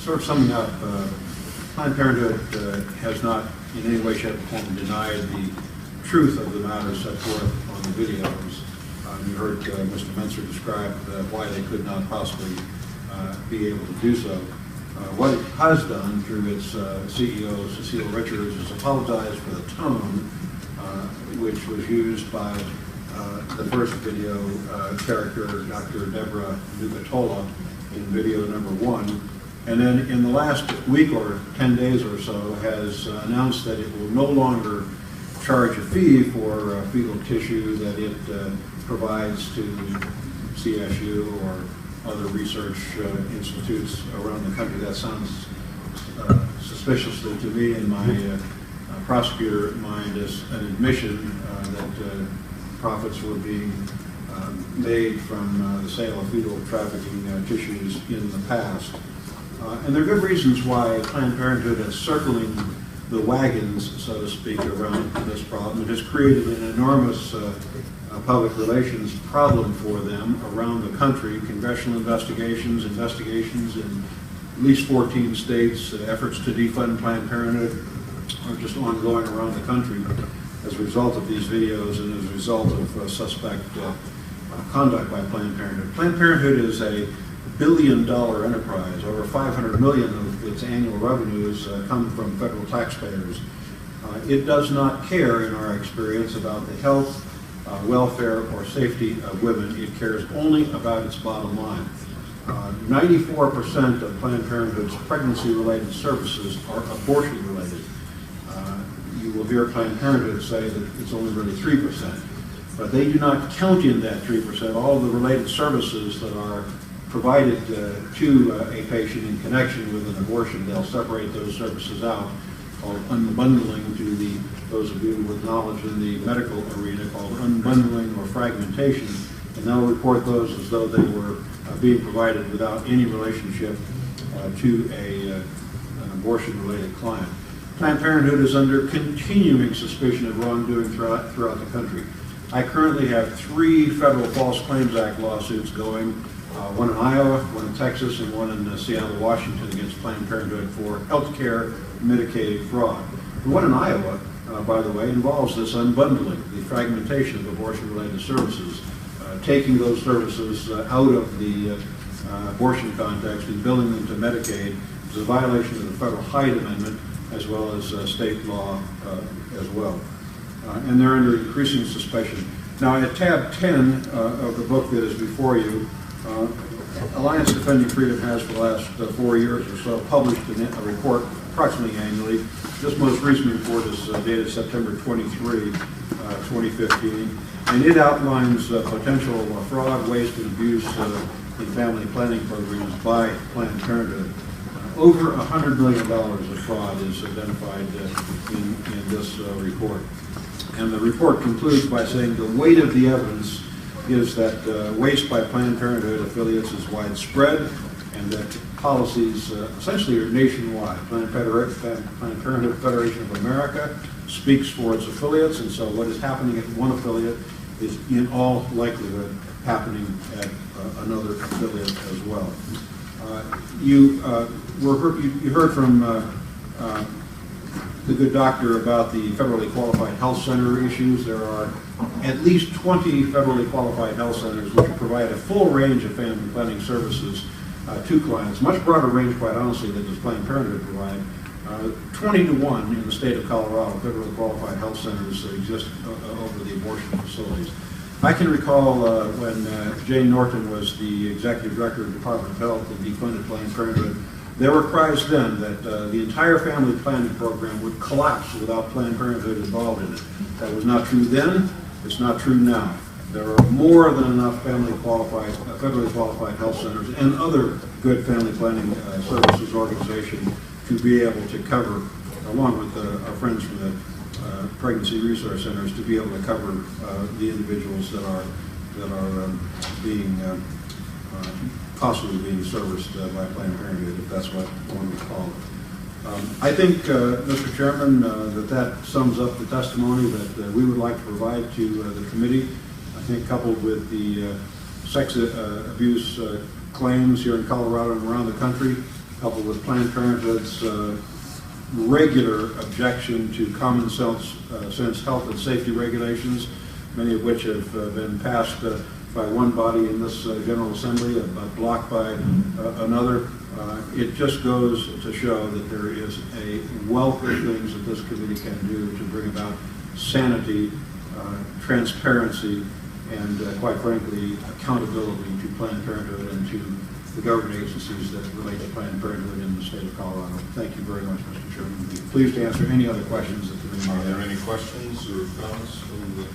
sort of summing up, Planned Parenthood has not in any way, shape, or form denied the truth of the matters set forth on the videos. You heard Mr. Menser describe why they could not possibly be able to do so. What it has done through its CEO, Cecile Richards, is apologize for the tone which was used by the first video character, Dr. Deborah Nucatola, in video number 1. And then in the last week or 10 days or so has announced that it will no longer charge a fee for fetal tissue that it provides to CSU or other research institutes around the country. That sounds suspiciously to me in my prosecutor mind as an admission that profits were being made from the sale of fetal trafficking tissues in the past. And there are good reasons why Planned Parenthood is circling the wagons, so to speak, around this problem. It has created an enormous public relations problem for them around the country. Congressional investigations in at least 14 states, efforts to defund Planned Parenthood are just ongoing around the country as a result of these videos and as a result of suspect conduct by Planned Parenthood. Planned Parenthood is a billion-dollar enterprise. Over 500 million of its annual revenues come from federal taxpayers. It does not care, in our experience, about the health, welfare, or safety of women. It cares only about its bottom line. 94% of Planned Parenthood's pregnancy-related services are abortion-related. You will hear Planned Parenthood say that it's only really 3%, but they do not count in that 3% all the related services that are provided to a patient in connection with an abortion. They'll separate those services out, called unbundling, to those of you with knowledge in the medical arena, called unbundling or fragmentation, and they'll report those as though they were being provided without any relationship to an abortion-related client. Planned Parenthood is under continuing suspicion of wrongdoing throughout the country. I currently have 3 federal False Claims Act lawsuits going, one in Iowa, one in Texas, and one in Seattle, Washington, against Planned Parenthood for healthcare Medicaid fraud. The one in Iowa, by the way, involves this unbundling, the fragmentation of abortion-related services, taking those services out of the abortion context and billing them to Medicaid is a violation of the federal Hyde Amendment as well as state law as well. And they're under increasing suspicion. Now, at tab 10 of the book that is before you, Alliance Defending Freedom has for the last 4 years or so published a report approximately annually. This most recent report is dated September 23, 2015, and it outlines potential fraud, waste, and abuse in family planning programs by Planned Parenthood. Over $100 million of fraud is identified in this report. And the report concludes by saying the weight of the evidence is that waste by Planned Parenthood affiliates is widespread and that policies essentially are nationwide. Planned Parenthood Federation of America speaks for its affiliates, and so what is happening at one affiliate is in all likelihood happening at another affiliate as well. You heard from the good doctor about the federally qualified health center issues. There are at least 20 federally qualified health centers which provide a full range of family planning services to clients, much broader range, quite honestly, than does Planned Parenthood provide. 20 to 1 in the state of Colorado, federally qualified health centers exist over the abortion facilities. I can recall when Jane Norton was the executive director of the Department of Health and defunded Planned Parenthood. There were cries then that the entire family planning program would collapse without Planned Parenthood involved in it. That was not true then. It's not true now. There are more than enough federally qualified health centers and other good family planning services organizations to be able to cover, along with our friends from the pregnancy resource centers, to be able to cover the individuals that are being possibly being serviced by Planned Parenthood, if that's what one would call it. I think, Mr. Chairman, that sums up the testimony that we would like to provide to the committee. I think coupled with the sex abuse claims here in Colorado and around the country, coupled with Planned Parenthood's regular objection to common sense health and safety regulations, many of which have been passed by one body in this General Assembly, but blocked by another. It just goes to show that there is a wealth of things that this committee can do to bring about sanity, transparency, and quite frankly, accountability to Planned Parenthood and to the government agencies that relate to Planned Parenthood in the state of Colorado. Thank you very much, Mr. Chairman. I'd be pleased to answer any other questions that the committee may have. Are there any questions or comments from the